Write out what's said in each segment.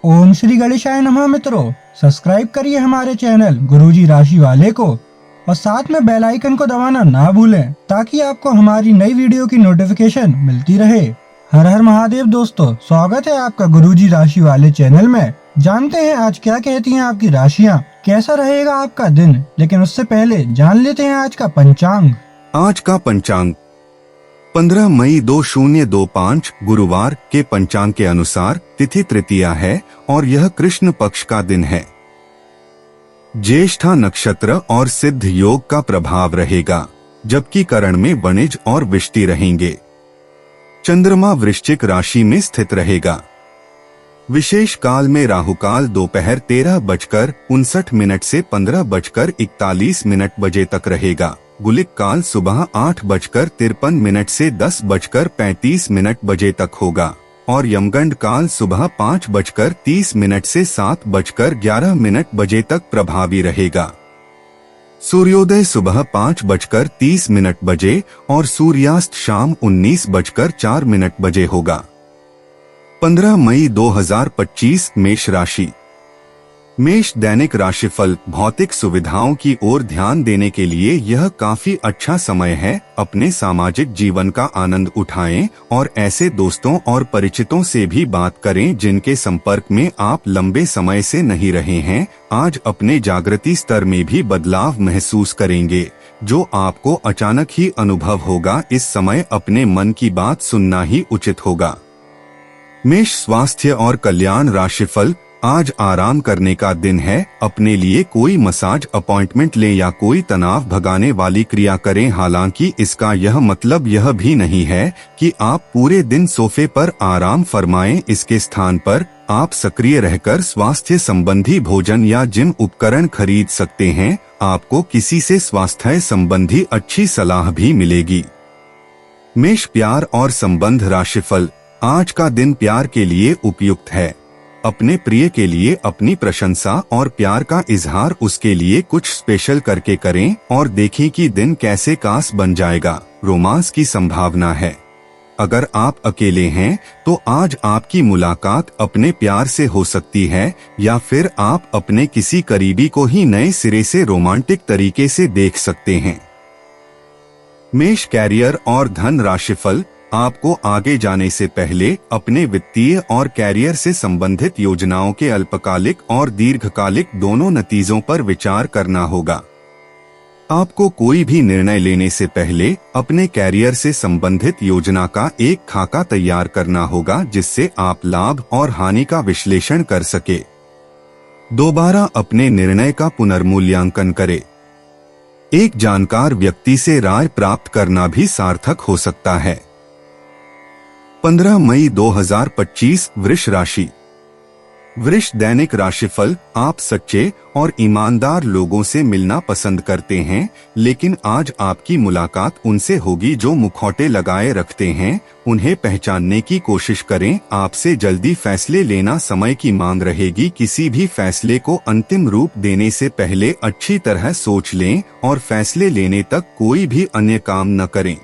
ओम श्री गणेशाय नमः। मित्रों, सब्सक्राइब करिए हमारे चैनल गुरुजी राशि वाले को और साथ में बेल आइकन को दबाना ना भूलें ताकि आपको हमारी नई वीडियो की नोटिफिकेशन मिलती रहे। हर हर महादेव दोस्तों, स्वागत है आपका गुरुजी राशि वाले चैनल में। जानते हैं आज क्या कहती हैं आपकी राशियां, कैसा रहेगा आपका दिन। लेकिन उससे पहले जान लेते हैं आज का पंचांग। आज का पंचांग 15 मई 2025 गुरुवार के पंचांग के अनुसार तिथि तृतीया है और यह कृष्ण पक्ष का दिन है। ज्येष्ठा नक्षत्र और सिद्ध योग का प्रभाव रहेगा, जबकि करण में वणिज और विष्टि रहेंगे। चंद्रमा वृश्चिक राशि में स्थित रहेगा। विशेष काल में राहुकाल दोपहर 13:59 से 15:41 बजे तक रहेगा। गुलिक काल सुबह 8:53 से 10:35 बजे तक होगा और यमगंड काल सुबह 5:30 से 7:11 बजे तक प्रभावी रहेगा। सूर्योदय सुबह 5:30 बजे और सूर्यास्त शाम 19:04 बजे होगा। 15 मई 2025 मेष राशि। मेष दैनिक राशिफल। भौतिक सुविधाओं की ओर ध्यान देने के लिए यह काफी अच्छा समय है। अपने सामाजिक जीवन का आनंद उठाएं और ऐसे दोस्तों और परिचितों से भी बात करें जिनके संपर्क में आप लंबे समय से नहीं रहे हैं। आज अपने जागृति स्तर में भी बदलाव महसूस करेंगे, जो आपको अचानक ही अनुभव होगा। इस समय अपने मन की बात सुनना ही उचित होगा। मेष स्वास्थ्य और कल्याण राशिफल। आज आराम करने का दिन है। अपने लिए कोई मसाज अपॉइंटमेंट लें या कोई तनाव भगाने वाली क्रिया करें। हालांकि इसका यह मतलब यह भी नहीं है कि आप पूरे दिन सोफे पर आराम फरमाएं। इसके स्थान पर आप सक्रिय रहकर स्वास्थ्य संबंधी भोजन या जिम उपकरण खरीद सकते हैं। आपको किसी से स्वास्थ्य संबंधी अच्छी सलाह भी मिलेगी। मेष प्यार और संबंध राशिफल। आज का दिन प्यार के लिए उपयुक्त है। अपने प्रिय के लिए अपनी प्रशंसा और प्यार का इजहार उसके लिए कुछ स्पेशल करके करें और देखें कि दिन कैसे खास बन जाएगा। रोमांस की संभावना है। अगर आप अकेले हैं तो आज आपकी मुलाकात अपने प्यार से हो सकती है या फिर आप अपने किसी करीबी को ही नए सिरे से रोमांटिक तरीके से देख सकते हैं। मेष कैरियर और धन राशिफल। आपको आगे जाने से पहले अपने वित्तीय और कैरियर से संबंधित योजनाओं के अल्पकालिक और दीर्घकालिक दोनों नतीजों पर विचार करना होगा। आपको कोई भी निर्णय लेने से पहले अपने कैरियर से संबंधित योजना का एक खाका तैयार करना होगा, जिससे आप लाभ और हानि का विश्लेषण कर सके। दोबारा अपने निर्णय का पुनर्मूल्यांकन करें। एक जानकार व्यक्ति से राय प्राप्त करना भी सार्थक हो सकता है। 15 मई 2025 वृष राशि। वृष दैनिक राशिफल। आप सच्चे और ईमानदार लोगों से मिलना पसंद करते हैं, लेकिन आज आपकी मुलाकात उनसे होगी जो मुखौटे लगाए रखते हैं। उन्हें पहचानने की कोशिश करें। आपसे जल्दी फैसले लेना समय की मांग रहेगी। किसी भी फैसले को अंतिम रूप देने से पहले अच्छी तरह सोच लें और फैसले लेने तक कोई भी अन्य काम न करें।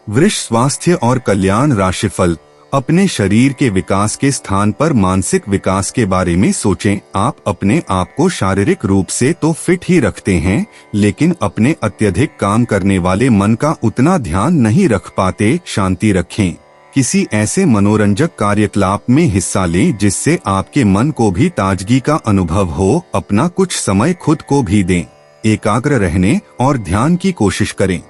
वृष स्वास्थ्य और कल्याण राशिफल। अपने शरीर के विकास के स्थान पर मानसिक विकास के बारे में सोचें। आप अपने आप को शारीरिक रूप से तो फिट ही रखते हैं, लेकिन अपने अत्यधिक काम करने वाले मन का उतना ध्यान नहीं रख पाते। शांति रखें। किसी ऐसे मनोरंजक कार्यकलाप में हिस्सा लें जिससे आपके मन को भी ताजगी का अनुभव हो। अपना कुछ समय खुद को भी दें। एकाग्र रहने और ध्यान की कोशिश करें।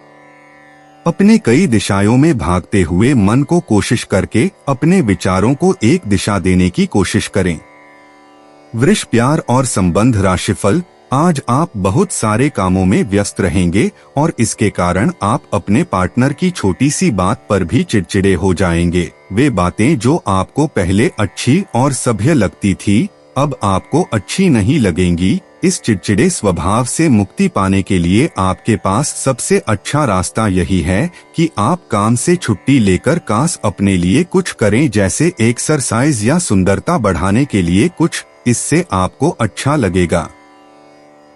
अपने कई दिशाओं में भागते हुए मन को कोशिश करके अपने विचारों को एक दिशा देने की कोशिश करें। वृष प्यार और संबंध राशिफल। आज आप बहुत सारे कामों में व्यस्त रहेंगे और इसके कारण आप अपने पार्टनर की छोटी सी बात पर भी चिड़चिड़े हो जाएंगे। वे बातें जो आपको पहले अच्छी और सभ्य लगती थी, अब आपको अच्छी नहीं लगेंगी। इस चिड़चिड़े स्वभाव से मुक्ति पाने के लिए आपके पास सबसे अच्छा रास्ता यही है कि आप काम से छुट्टी लेकर काश अपने लिए कुछ करें, जैसे एक्सरसाइज या सुंदरता बढ़ाने के लिए कुछ। इससे आपको अच्छा लगेगा।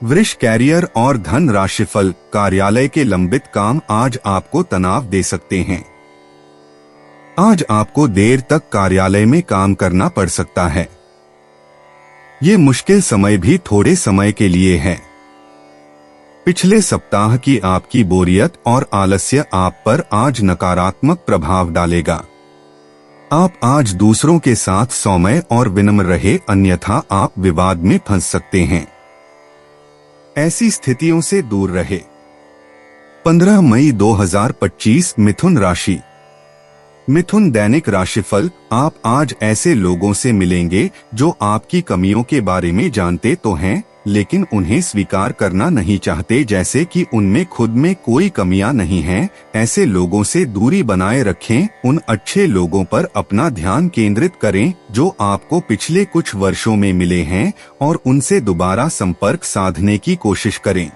वृष कैरियर और धन राशिफल। कार्यालय के लंबित काम आज आपको तनाव दे सकते हैं। आज आपको देर तक कार्यालय में काम करना पड़ सकता है। ये मुश्किल समय भी थोड़े समय के लिए है। पिछले सप्ताह की आपकी बोरियत और आलस्य आप पर आज नकारात्मक प्रभाव डालेगा। आप आज दूसरों के साथ सौम्य और विनम्र रहे, अन्यथा आप विवाद में फंस सकते हैं। ऐसी स्थितियों से दूर रहे। 15 मई 2025 मिथुन राशि। मिथुन दैनिक राशिफल। आप आज ऐसे लोगों से मिलेंगे जो आपकी कमियों के बारे में जानते तो हैं, लेकिन उन्हें स्वीकार करना नहीं चाहते, जैसे कि उनमें खुद में कोई कमियां नहीं हैं। ऐसे लोगों से दूरी बनाए रखें। उन अच्छे लोगों पर अपना ध्यान केंद्रित करें जो आपको पिछले कुछ वर्षों में मिले हैं और उनसे दोबारा संपर्क साधने की कोशिश करें।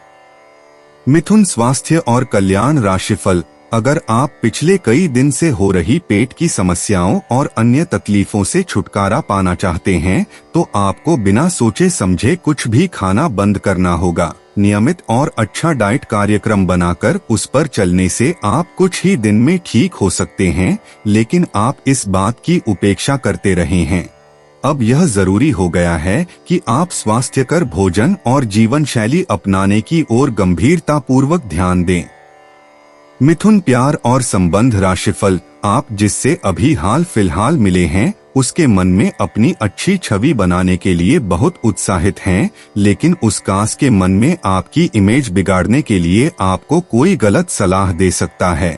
मिथुन स्वास्थ्य और कल्याण राशिफल। अगर आप पिछले कई दिन से हो रही पेट की समस्याओं और अन्य तकलीफों से छुटकारा पाना चाहते हैं, तो आपको बिना सोचे समझे कुछ भी खाना बंद करना होगा। नियमित और अच्छा डाइट कार्यक्रम बनाकर उस पर चलने से आप कुछ ही दिन में ठीक हो सकते हैं, लेकिन आप इस बात की उपेक्षा करते रहे हैं। अब यह जरूरी हो गया है कि आप स्वास्थ्यकर भोजन और जीवन शैली अपनाने की ओर गंभीरता पूर्वक ध्यान दें। मिथुन प्यार और संबंध राशिफल। आप जिससे अभी हाल फिलहाल मिले हैं, उसके मन में अपनी अच्छी छवि बनाने के लिए बहुत उत्साहित हैं, लेकिन उस कास के मन में आपकी इमेज बिगाड़ने के लिए आपको कोई गलत सलाह दे सकता है।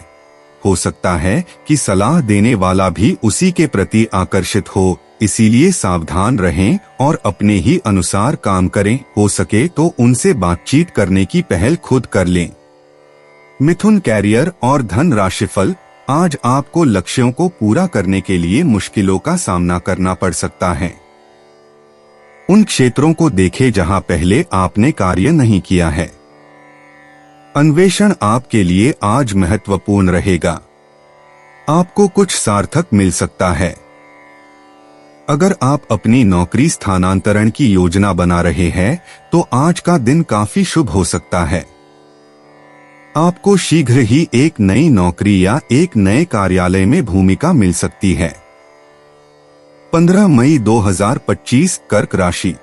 हो सकता है कि सलाह देने वाला भी उसी के प्रति आकर्षित हो, इसीलिए सावधान रहें और अपने ही अनुसार काम करें। हो सके तो उनसे बातचीत करने की पहल खुद कर लें। मिथुन कैरियर और धन राशिफल। आज आपको लक्ष्यों को पूरा करने के लिए मुश्किलों का सामना करना पड़ सकता है। उन क्षेत्रों को देखें जहां पहले आपने कार्य नहीं किया है। अन्वेषण आपके लिए आज महत्वपूर्ण रहेगा। आपको कुछ सार्थक मिल सकता है। अगर आप अपनी नौकरी स्थानांतरण की योजना बना रहे हैं, तो आज का दिन काफी शुभ हो सकता है। आपको शीघ्र ही एक नई नौकरी या एक नए कार्यालय में भूमिका मिल सकती है। 15 मई 2025 कर्क राशि।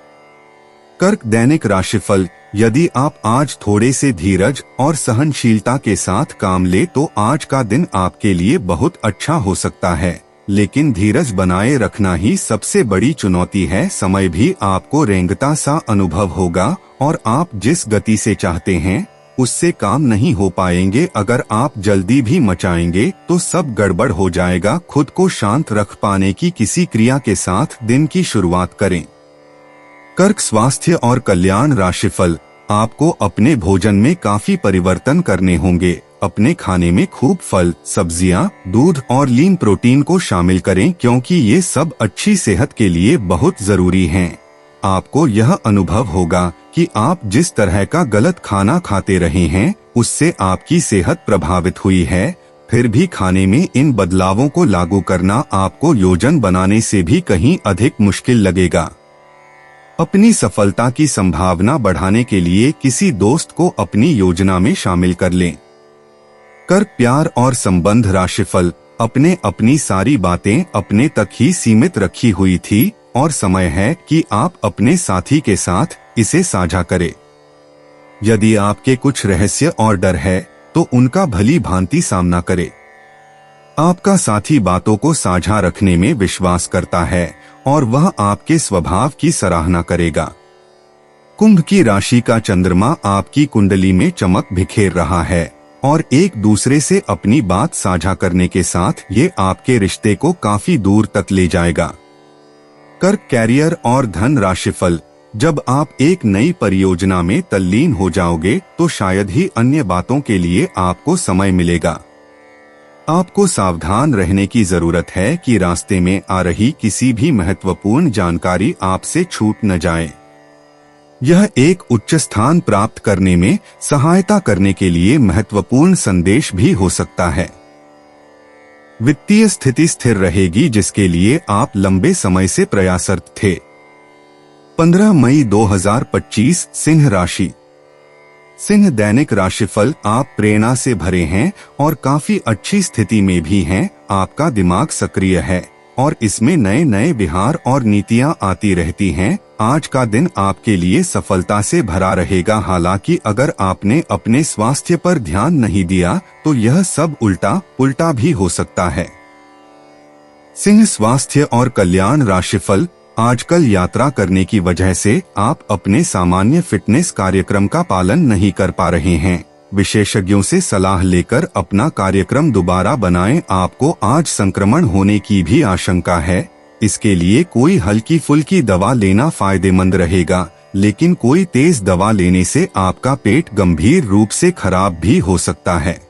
कर्क दैनिक राशिफल। यदि आप आज थोड़े से धीरज और सहनशीलता के साथ काम ले तो आज का दिन आपके लिए बहुत अच्छा हो सकता है, लेकिन धीरज बनाए रखना ही सबसे बड़ी चुनौती है। समय भी आपको रेंगता सा अनुभव होगा और आप जिस गति से चाहते हैं उससे काम नहीं हो पाएंगे। अगर आप जल्दी भी मचाएंगे तो सब गड़बड़ हो जाएगा। खुद को शांत रख पाने की किसी क्रिया के साथ दिन की शुरुआत करें। कर्क स्वास्थ्य और कल्याण राशिफल। आपको अपने भोजन में काफी परिवर्तन करने होंगे। अपने खाने में खूब फल, सब्जियां, दूध और लीन प्रोटीन को शामिल करें, क्योंकि ये सब अच्छी सेहत के लिए बहुत जरूरी हैं। आपको यह अनुभव होगा कि आप जिस तरह का गलत खाना खाते रहे हैं उससे आपकी सेहत प्रभावित हुई है। फिर भी खाने में इन बदलावों को लागू करना आपको योजना बनाने से भी कहीं अधिक मुश्किल लगेगा। अपनी सफलता की संभावना बढ़ाने के लिए किसी दोस्त को अपनी योजना में शामिल कर लें। कर्क प्यार और संबंध राशिफल। अपनी सारी बातें अपने तक ही सीमित रखी हुई थी और समय है कि आप अपने साथी के साथ इसे साझा करें। यदि आपके कुछ रहस्य और डर है तो उनका भली भांति सामना करें। आपका साथी बातों को साझा रखने में विश्वास करता है और वह आपके स्वभाव की सराहना करेगा। कुंभ की राशि का चंद्रमा आपकी कुंडली में चमक बिखेर रहा है और एक दूसरे से अपनी बात साझा करने के साथ ये आपके रिश्ते को काफी दूर तक ले जाएगा। कर्क कैरियर और धन राशिफल। जब आप एक नई परियोजना में तल्लीन हो जाओगे तो शायद ही अन्य बातों के लिए आपको समय मिलेगा। आपको सावधान रहने की जरूरत है कि रास्ते में आ रही किसी भी महत्वपूर्ण जानकारी आपसे छूट न जाए। यह एक उच्च स्थान प्राप्त करने में सहायता करने के लिए महत्वपूर्ण संदेश भी हो सकता है। वित्तीय स्थिति स्थिर रहेगी, जिसके लिए आप लंबे समय से प्रयासरत थे। 15 मई 2025 सिंह राशि। सिंह दैनिक राशिफल। आप प्रेरणा से भरे हैं और काफी अच्छी स्थिति में भी हैं। आपका दिमाग सक्रिय है और इसमें नए नए विहार और नीतियां आती रहती हैं। आज का दिन आपके लिए सफलता से भरा रहेगा। हालांकि अगर आपने अपने स्वास्थ्य पर ध्यान नहीं दिया तो यह सब उल्टा पुल्टा भी हो सकता है। सिंह, स्वास्थ्य और कल्याण राशिफल। आजकल यात्रा करने की वजह से आप अपने सामान्य फिटनेस कार्यक्रम का पालन नहीं कर पा रहे हैं। विशेषज्ञों से सलाह लेकर अपना कार्यक्रम दोबारा बनाएं। आपको आज संक्रमण होने की भी आशंका है। इसके लिए कोई हल्की फुल्की दवा लेना फायदेमंद रहेगा, लेकिन कोई तेज दवा लेने से आपका पेट गंभीर रूप से खराब भी हो सकता है।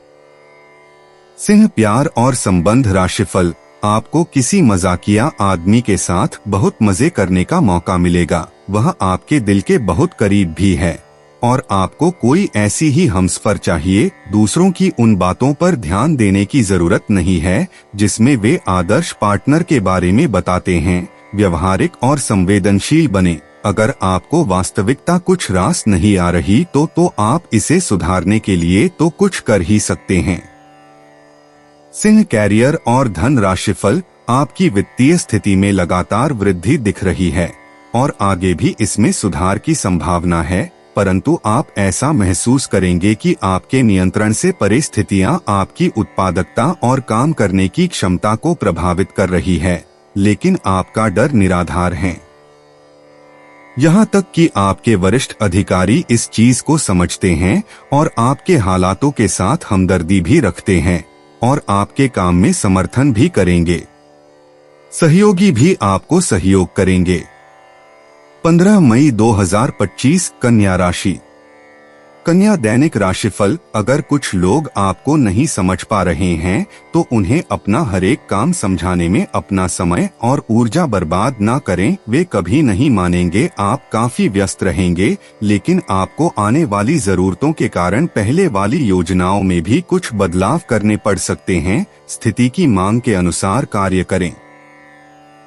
सिंह, प्यार और संबंध राशिफल। आपको किसी मजाकिया आदमी के साथ बहुत मजे करने का मौका मिलेगा। वह आपके दिल के बहुत करीब भी है और आपको कोई ऐसी ही हमसफर चाहिए। दूसरों की उन बातों पर ध्यान देने की जरूरत नहीं है जिसमें वे आदर्श पार्टनर के बारे में बताते हैं। व्यवहारिक और संवेदनशील बने। अगर आपको वास्तविकता कुछ रास नहीं आ रही तो आप इसे सुधारने के लिए तो कुछ कर ही सकते हैं। सिंह, कैरियर और धन राशिफल। आपकी वित्तीय स्थिति में लगातार वृद्धि दिख रही है और आगे भी इसमें सुधार की संभावना है, परंतु आप ऐसा महसूस करेंगे कि आपके नियंत्रण से परे स्थितियां आपकी उत्पादकता और काम करने की क्षमता को प्रभावित कर रही है, लेकिन आपका डर निराधार है। यहाँ तक कि आपके वरिष्ठ अधिकारी इस चीज को समझते हैं और आपके हालातों के साथ हमदर्दी भी रखते हैं और आपके काम में समर्थन भी करेंगे। सहयोगी भी आपको सहयोग करेंगे। 15 मई 2025, कन्या राशि। कन्या, दैनिक राशिफल। अगर कुछ लोग आपको नहीं समझ पा रहे हैं तो उन्हें अपना हर एक काम समझाने में अपना समय और ऊर्जा बर्बाद ना करें। वे कभी नहीं मानेंगे। आप काफी व्यस्त रहेंगे, लेकिन आपको आने वाली जरूरतों के कारण पहले वाली योजनाओं में भी कुछ बदलाव करने पड़ सकते हैं। स्थिति की मांग के अनुसार कार्य करें।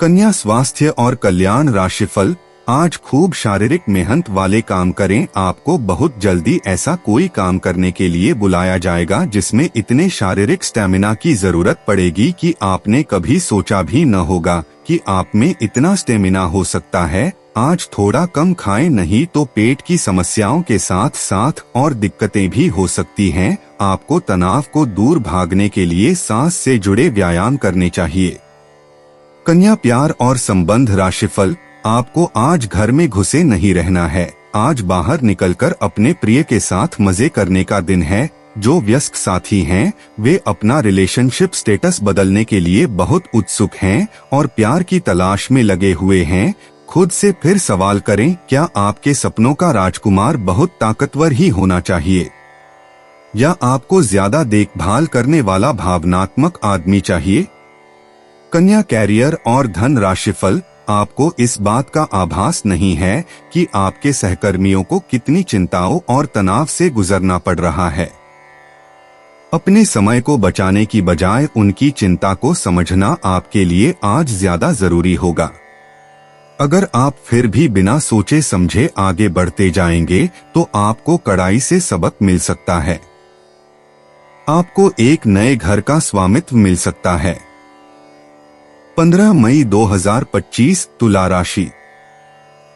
कन्या, स्वास्थ्य और कल्याण राशिफल। आज खूब शारीरिक मेहनत वाले काम करें। आपको बहुत जल्दी ऐसा कोई काम करने के लिए बुलाया जाएगा जिसमें इतने शारीरिक स्टेमिना की जरूरत पड़ेगी कि आपने कभी सोचा भी न होगा कि आप में इतना स्टेमिना हो सकता है। आज थोड़ा कम खाएं, नहीं तो पेट की समस्याओं के साथ साथ और दिक्कतें भी हो सकती हैं। आपको तनाव को दूर भागने के लिए सांस से जुड़े व्यायाम करने चाहिए। कन्या, प्यार और संबंध राशिफल। आपको आज घर में घुसे नहीं रहना है। आज बाहर निकलकर अपने प्रिय के साथ मजे करने का दिन है। जो वयस्क साथी हैं, वे अपना रिलेशनशिप स्टेटस बदलने के लिए बहुत उत्सुक हैं और प्यार की तलाश में लगे हुए हैं। खुद से फिर सवाल करें, क्या आपके सपनों का राजकुमार बहुत ताकतवर ही होना चाहिए या आपको ज्यादा देखभाल करने वाला भावनात्मक आदमी चाहिए? कन्या, कैरियर और धन राशिफल। आपको इस बात का आभास नहीं है कि आपके सहकर्मियों को कितनी चिंताओं और तनाव से गुजरना पड़ रहा है। अपने समय को बचाने की बजाय उनकी चिंता को समझना आपके लिए आज ज्यादा जरूरी होगा। अगर आप फिर भी बिना सोचे समझे आगे बढ़ते जाएंगे तो आपको कड़ाई से सबक मिल सकता है। आपको एक नए घर का स्वामित्व मिल सकता है। 15 मई 2025, तुला राशि।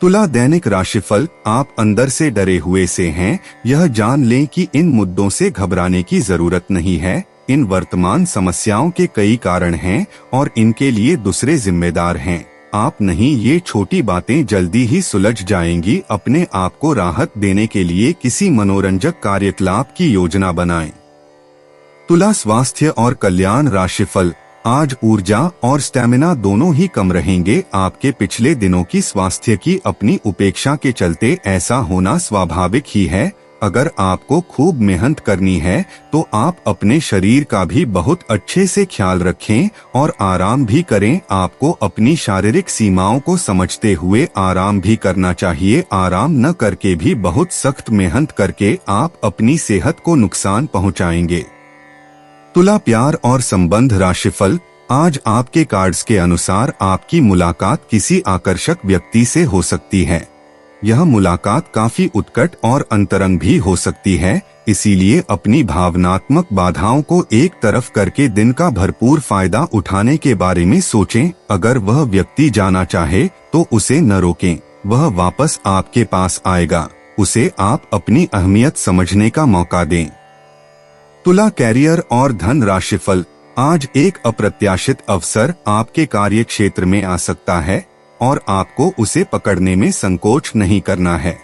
तुला, दैनिक राशिफल। आप अंदर से डरे हुए से हैं। यह जान लें कि इन मुद्दों से घबराने की जरूरत नहीं है। इन वर्तमान समस्याओं के कई कारण हैं और इनके लिए दूसरे जिम्मेदार हैं, आप नहीं। ये छोटी बातें जल्दी ही सुलझ जाएंगी। अपने आप को राहत देने के लिए किसी मनोरंजक कार्यकलाप की योजना बनाएं। तुला, स्वास्थ्य और कल्याण राशिफल। आज ऊर्जा और स्टेमिना दोनों ही कम रहेंगे। आपके पिछले दिनों की स्वास्थ्य की अपनी उपेक्षा के चलते ऐसा होना स्वाभाविक ही है। अगर आपको खूब मेहनत करनी है तो आप अपने शरीर का भी बहुत अच्छे से ख्याल रखें और आराम भी करें। आपको अपनी शारीरिक सीमाओं को समझते हुए आराम भी करना चाहिए। आराम न करके भी बहुत सख्त मेहनत करके आप अपनी सेहत को नुकसान पहुंचाएंगे। तुला, प्यार और संबंध राशिफल। आज आपके कार्ड्स के अनुसार आपकी मुलाकात किसी आकर्षक व्यक्ति से हो सकती है। यह मुलाकात काफी उत्कट और अंतरंग भी हो सकती है। इसीलिए अपनी भावनात्मक बाधाओं को एक तरफ करके दिन का भरपूर फायदा उठाने के बारे में सोचें। अगर वह व्यक्ति जाना चाहे तो उसे न रोकें, वह वापस आपके पास आएगा, उसे आप अपनी अहमियत समझने का मौका दें। तुला कैरियर और धन राशिफल। आज एक अप्रत्याशित अवसर आपके कार्य क्षेत्र में आ सकता है और आपको उसे पकड़ने में संकोच नहीं करना है।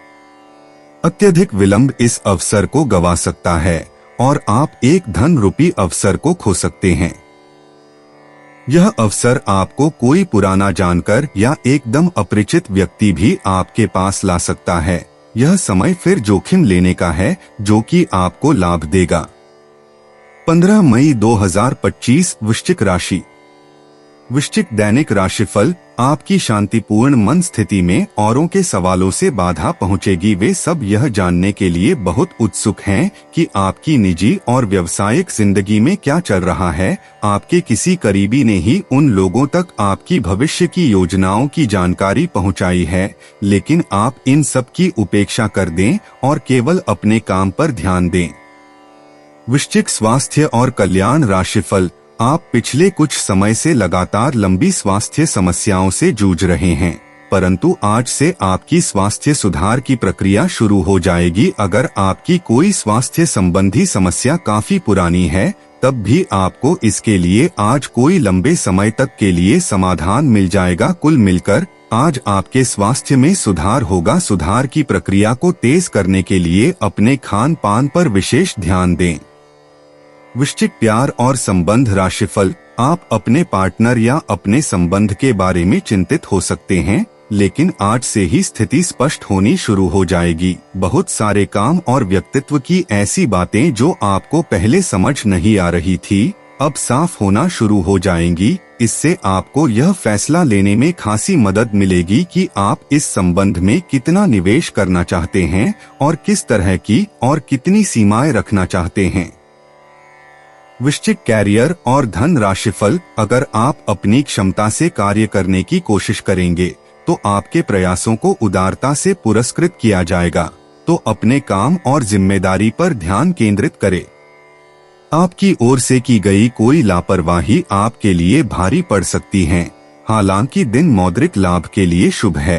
अत्यधिक विलंब इस अवसर को गवा सकता है और आप एक धन रूपी अवसर को खो सकते हैं। यह अवसर आपको कोई पुराना जानकर या एकदम अपरिचित व्यक्ति भी आपके पास ला सकता है। यह समय फिर जोखिम लेने का है जो कि आपको लाभ देगा। 15 मई 2025 वृश्चिक राशि। वृश्चिक दैनिक राशिफल। आपकी शांतिपूर्ण मन स्थिति में औरों के सवालों से बाधा पहुंचेगी। वे सब यह जानने के लिए बहुत उत्सुक हैं कि आपकी निजी और व्यावसायिक जिंदगी में क्या चल रहा है। आपके किसी करीबी ने ही उन लोगों तक आपकी भविष्य की योजनाओं की जानकारी पहुंचाई है, लेकिन आप इन सब की उपेक्षा कर दें और केवल अपने काम पर ध्यान दें। वृश्चिक स्वास्थ्य और कल्याण राशिफल। आप पिछले कुछ समय से लगातार लंबी स्वास्थ्य समस्याओं से जूझ रहे हैं, परंतु आज से आपकी स्वास्थ्य सुधार की प्रक्रिया शुरू हो जाएगी। अगर आपकी कोई स्वास्थ्य संबंधी समस्या काफी पुरानी है, तब भी आपको इसके लिए आज कोई लंबे समय तक के लिए समाधान मिल जाएगा। कुल मिलकर आज आपके स्वास्थ्य में सुधार होगा। सुधार की प्रक्रिया को तेज करने के लिए अपने खान पान पर विशेष ध्यान दें। वृश्चिक प्यार और संबंध राशिफल। आप अपने पार्टनर या अपने संबंध के बारे में चिंतित हो सकते हैं, लेकिन आज से ही स्थिति स्पष्ट होनी शुरू हो जाएगी। बहुत सारे काम और व्यक्तित्व की ऐसी बातें जो आपको पहले समझ नहीं आ रही थी, अब साफ होना शुरू हो जाएंगी। इससे आपको यह फैसला लेने में खासी मदद मिलेगी कि आप इस संबंध में कितना निवेश करना चाहते हैं और किस तरह की और कितनी सीमाएं रखना चाहते हैं। वृश्चिक कैरियर और धन राशिफल। अगर आप अपनी क्षमता से कार्य करने की कोशिश करेंगे तो आपके प्रयासों को उदारता से पुरस्कृत किया जाएगा, तो अपने काम और जिम्मेदारी पर ध्यान केंद्रित करें। आपकी ओर से की गई कोई लापरवाही आपके लिए भारी पड़ सकती है, हालांकि दिन मौद्रिक लाभ के लिए शुभ है।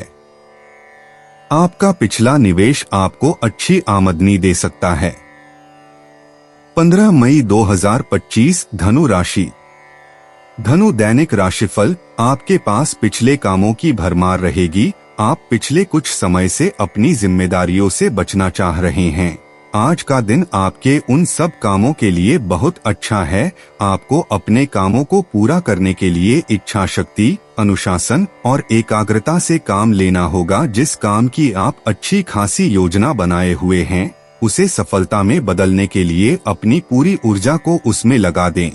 आपका पिछला निवेश आपको अच्छी आमदनी दे सकता है। 15 मई 2025 धनु राशि। धनु दैनिक राशिफल। आपके पास पिछले कामों की भरमार रहेगी। आप पिछले कुछ समय से अपनी जिम्मेदारियों से बचना चाह रहे हैं। आज का दिन आपके उन सब कामों के लिए बहुत अच्छा है। आपको अपने कामों को पूरा करने के लिए इच्छा शक्ति, अनुशासन और एकाग्रता से काम लेना होगा। जिस काम की आप अच्छी खासी योजना बनाए हुए हैं, उसे सफलता में बदलने के लिए अपनी पूरी ऊर्जा को उसमें लगा दें।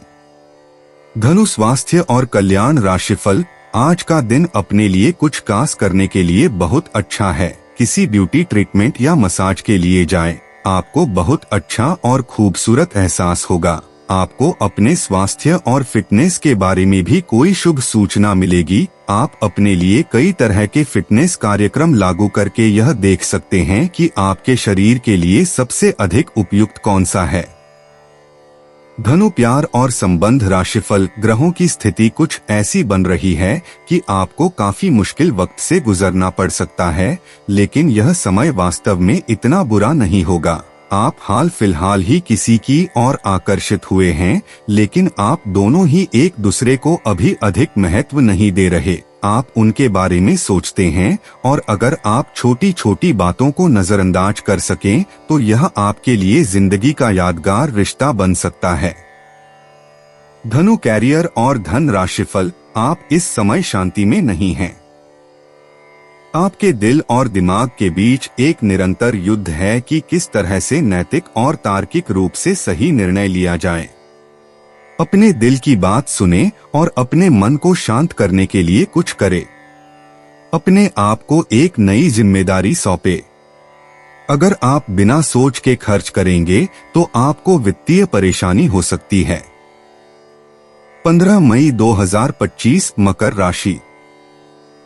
धनु स्वास्थ्य और कल्याण राशिफल। आज का दिन अपने लिए कुछ खास करने के लिए बहुत अच्छा है। किसी ब्यूटी ट्रीटमेंट या मसाज के लिए जाएं। आपको बहुत अच्छा और खूबसूरत एहसास होगा। आपको अपने स्वास्थ्य और फिटनेस के बारे में भी कोई शुभ सूचना मिलेगी। आप अपने लिए कई तरह के फिटनेस कार्यक्रम लागू करके यह देख सकते हैं कि आपके शरीर के लिए सबसे अधिक उपयुक्त कौन सा है। धनु प्यार और संबंध राशिफल। ग्रहों की स्थिति कुछ ऐसी बन रही है कि आपको काफी मुश्किल वक्त से गुजरना पड़ सकता है, लेकिन यह समय वास्तव में इतना बुरा नहीं होगा। आप हाल फिलहाल ही किसी की ओर आकर्षित हुए हैं, लेकिन आप दोनों ही एक दूसरे को अभी अधिक महत्व नहीं दे रहे। आप उनके बारे में सोचते हैं और अगर आप छोटी छोटी बातों को नजरअंदाज कर सकें तो यह आपके लिए जिंदगी का यादगार रिश्ता बन सकता है। धनु कैरियर और धन राशिफल। आप इस समय शांति में नहीं हैं। आपके दिल और दिमाग के बीच एक निरंतर युद्ध है कि किस तरह से नैतिक और तार्किक रूप से सही निर्णय लिया जाए। अपने दिल की बात सुने और अपने मन को शांत करने के लिए कुछ करे। अपने आप को एक नई जिम्मेदारी सौंपे। अगर आप बिना सोच के खर्च करेंगे तो आपको वित्तीय परेशानी हो सकती है। 15 मई 2025 मकर राशि।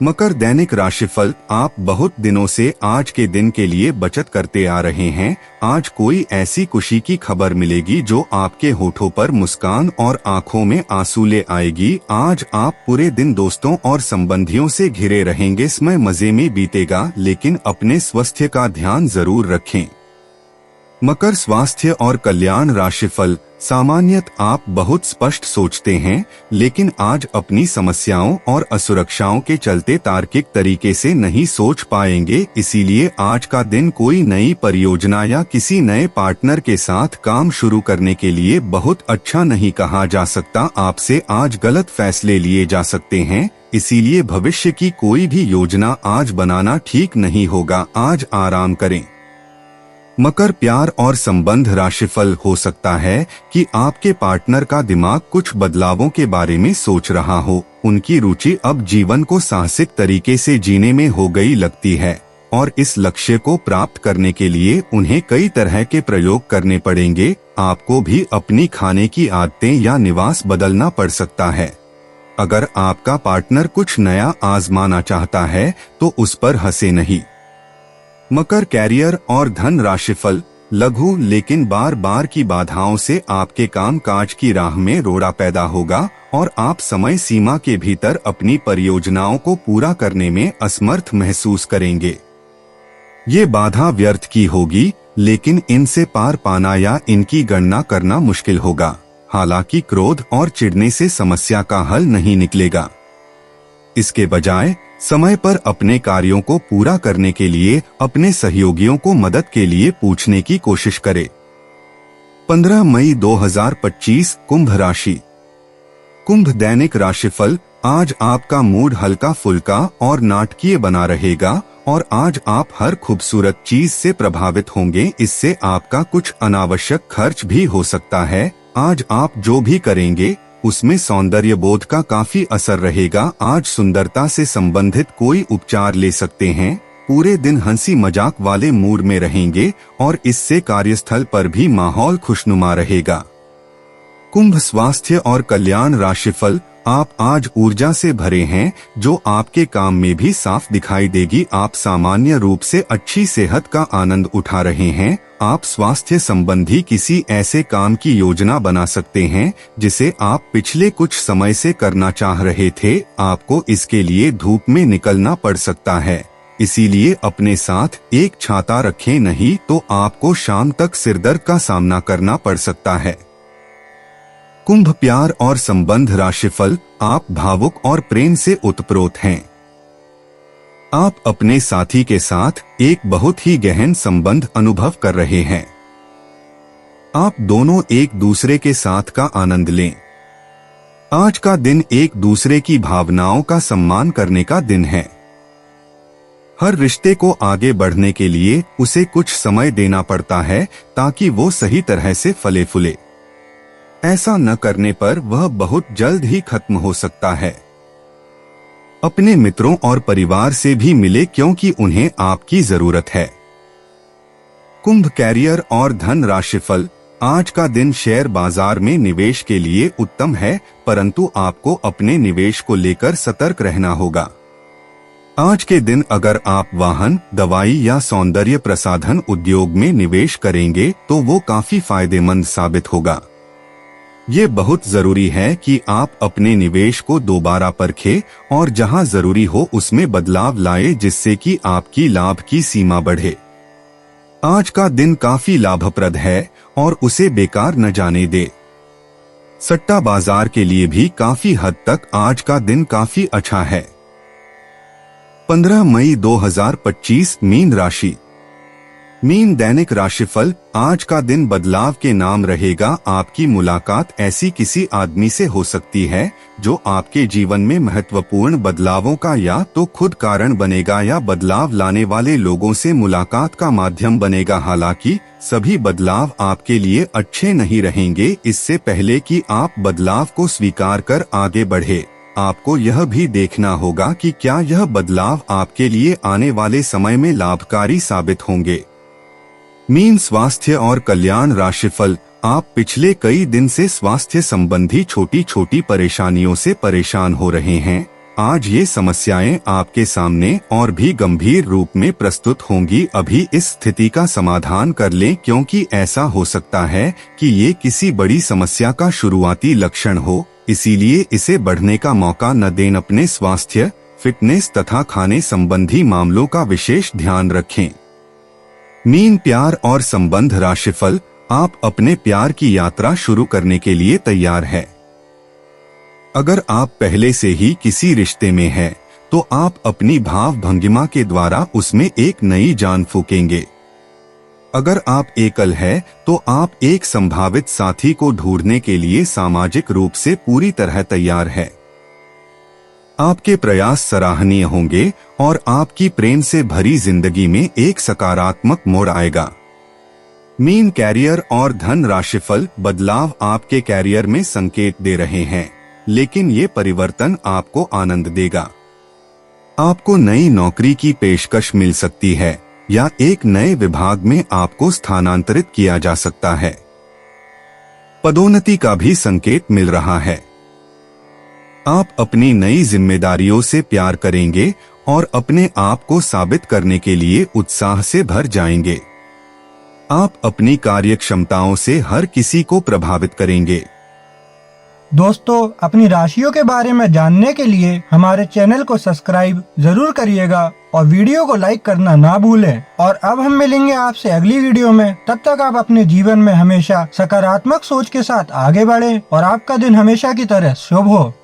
मकर दैनिक राशिफल। आप बहुत दिनों से आज के दिन के लिए बचत करते आ रहे हैं। आज कोई ऐसी खुशी की खबर मिलेगी जो आपके होठों पर मुस्कान और आंखों में आंसू ले आएगी। आज आप पूरे दिन दोस्तों और संबंधियों से घिरे रहेंगे। समय मजे में बीतेगा, लेकिन अपने स्वास्थ्य का ध्यान जरूर रखें। मकर स्वास्थ्य और कल्याण राशिफल। सामान्यत आप बहुत स्पष्ट सोचते हैं, लेकिन आज अपनी समस्याओं और असुरक्षाओं के चलते तार्किक तरीके से नहीं सोच पाएंगे। इसीलिए आज का दिन कोई नई परियोजना या किसी नए पार्टनर के साथ काम शुरू करने के लिए बहुत अच्छा नहीं कहा जा सकता। आपसे आज गलत फैसले लिए जा सकते हैं, इसीलिए भविष्य की कोई भी योजना आज बनाना ठीक नहीं होगा। आज आराम करें। मकर प्यार और संबंध राशिफल। हो सकता है कि आपके पार्टनर का दिमाग कुछ बदलावों के बारे में सोच रहा हो। उनकी रुचि अब जीवन को साहसिक तरीके से जीने में हो गई लगती है, और इस लक्ष्य को प्राप्त करने के लिए उन्हें कई तरह के प्रयोग करने पड़ेंगे। आपको भी अपनी खाने की आदतें या निवास बदलना पड़ सकता है। अगर आपका पार्टनर कुछ नया आजमाना चाहता है तो उस पर हंसे नहीं। मकर कैरियर और धन राशिफल। लघु लेकिन बार बार की बाधाओं से आपके काम काज की राह में रोड़ा पैदा होगा और आप समय सीमा के भीतर अपनी परियोजनाओं को पूरा करने में असमर्थ महसूस करेंगे। ये बाधा व्यर्थ की होगी, लेकिन इनसे पार पाना या इनकी गणना करना मुश्किल होगा। हालांकि क्रोध और चिढ़ने से समस्या का हल नहीं निकलेगा। इसके बजाय समय पर अपने कार्यों को पूरा करने के लिए अपने सहयोगियों को मदद के लिए पूछने की कोशिश करें। 15 मई 2025 कुंभ राशि। कुंभ दैनिक राशिफल। आज आपका मूड हल्का फुल्का और नाटकीय बना रहेगा और आज आप हर खूबसूरत चीज से प्रभावित होंगे। इससे आपका कुछ अनावश्यक खर्च भी हो सकता है। आज आप जो भी करेंगे उसमें सौंदर्य बोध का काफी असर रहेगा। आज सुंदरता से संबंधित कोई उपचार ले सकते हैं। पूरे दिन हंसी मजाक वाले मूड में रहेंगे और इससे कार्यस्थल पर भी माहौल खुशनुमा रहेगा। कुंभ स्वास्थ्य और कल्याण राशिफल। आप आज ऊर्जा से भरे हैं, जो आपके काम में भी साफ दिखाई देगी। आप सामान्य रूप से अच्छी सेहत का आनंद उठा रहे हैं। आप स्वास्थ्य संबंधी किसी ऐसे काम की योजना बना सकते हैं जिसे आप पिछले कुछ समय से करना चाह रहे थे। आपको इसके लिए धूप में निकलना पड़ सकता है, इसीलिए अपने साथ एक छाता रखें, नहीं तो आपको शाम तक सिरदर्द का सामना करना पड़ सकता है। कुंभ प्यार और संबंध राशिफल। आप भावुक और प्रेम से ओतप्रोत हैं। आप अपने साथी के साथ एक बहुत ही गहन संबंध अनुभव कर रहे हैं। आप दोनों एक दूसरे के साथ का आनंद लें। आज का दिन एक दूसरे की भावनाओं का सम्मान करने का दिन है। हर रिश्ते को आगे बढ़ने के लिए उसे कुछ समय देना पड़ता है ताकि वो सही तरह से फले फूले। ऐसा न करने पर वह बहुत जल्द ही खत्म हो सकता है। अपने मित्रों और परिवार से भी मिले, क्योंकि उन्हें आपकी जरूरत है। कुंभ कैरियर और धन राशिफल। आज का दिन शेयर बाजार में निवेश के लिए उत्तम है, परंतु आपको अपने निवेश को लेकर सतर्क रहना होगा। आज के दिन अगर आप वाहन, दवाई या सौंदर्य प्रसाधन उद्योग में निवेश करेंगे तो वो काफी फायदेमंद साबित होगा। ये बहुत जरूरी है कि आप अपने निवेश को दोबारा परखें और जहां जरूरी हो उसमें बदलाव लाएं, जिससे कि आपकी लाभ की सीमा बढ़े। आज का दिन काफी लाभप्रद है और उसे बेकार न जाने दे। सट्टा बाजार के लिए भी काफी हद तक आज का दिन काफी अच्छा है। 15 मई 2025 मीन राशि। मीन दैनिक राशिफल। आज का दिन बदलाव के नाम रहेगा। आपकी मुलाकात ऐसी किसी आदमी से हो सकती है जो आपके जीवन में महत्वपूर्ण बदलावों का या तो खुद कारण बनेगा या बदलाव लाने वाले लोगों से मुलाकात का माध्यम बनेगा। हालांकि सभी बदलाव आपके लिए अच्छे नहीं रहेंगे। इससे पहले कि आप बदलाव को स्वीकार कर आगे बढ़े, आपको यह भी देखना होगा कि क्या यह बदलाव आपके लिए आने वाले समय में लाभकारी साबित होंगे। मीन स्वास्थ्य और कल्याण राशिफल। आप पिछले कई दिन से स्वास्थ्य संबंधी छोटी छोटी परेशानियों से परेशान हो रहे हैं। आज ये समस्याएं आपके सामने और भी गंभीर रूप में प्रस्तुत होंगी। अभी इस स्थिति का समाधान कर लें, क्योंकि ऐसा हो सकता है कि ये किसी बड़ी समस्या का शुरुआती लक्षण हो, इसीलिए इसे बढ़ने का मौका न दें। अपने स्वास्थ्य, फिटनेस तथा खाने संबंधी मामलों का विशेष ध्यान रखें। मीन, प्यार और संबंध राशिफल। आप अपने प्यार की यात्रा शुरू करने के लिए तैयार है। अगर आप पहले से ही किसी रिश्ते में हैं, तो आप अपनी भाव भंगिमा के द्वारा उसमें एक नई जान फूकेंगे। अगर आप एकल है, तो आप एक संभावित साथी को ढूंढने के लिए सामाजिक रूप से पूरी तरह तैयार है। आपके प्रयास सराहनीय होंगे और आपकी प्रेम से भरी जिंदगी में एक सकारात्मक मोड़ आएगा। मीन, कैरियर और धन राशिफल। बदलाव आपके कैरियर में संकेत दे रहे हैं, लेकिन ये परिवर्तन आपको आनंद देगा। आपको नई नौकरी की पेशकश मिल सकती है या एक नए विभाग में आपको स्थानांतरित किया जा सकता है। पदोन्नति का भी संकेत मिल रहा है। आप अपनी नई जिम्मेदारियों से प्यार करेंगे और अपने आप को साबित करने के लिए उत्साह से भर जाएंगे। आप अपनी कार्यक्षमताओं से हर किसी को प्रभावित करेंगे। दोस्तों, अपनी राशियों के बारे में जानने के लिए हमारे चैनल को सब्सक्राइब जरूर करिएगा और वीडियो को लाइक करना ना भूलें। और अब हम मिलेंगे आपसे अगली वीडियो में। तब तक आप अपने जीवन में हमेशा सकारात्मक सोच के साथ आगे बढ़ें और आपका दिन हमेशा की तरह शुभ हो।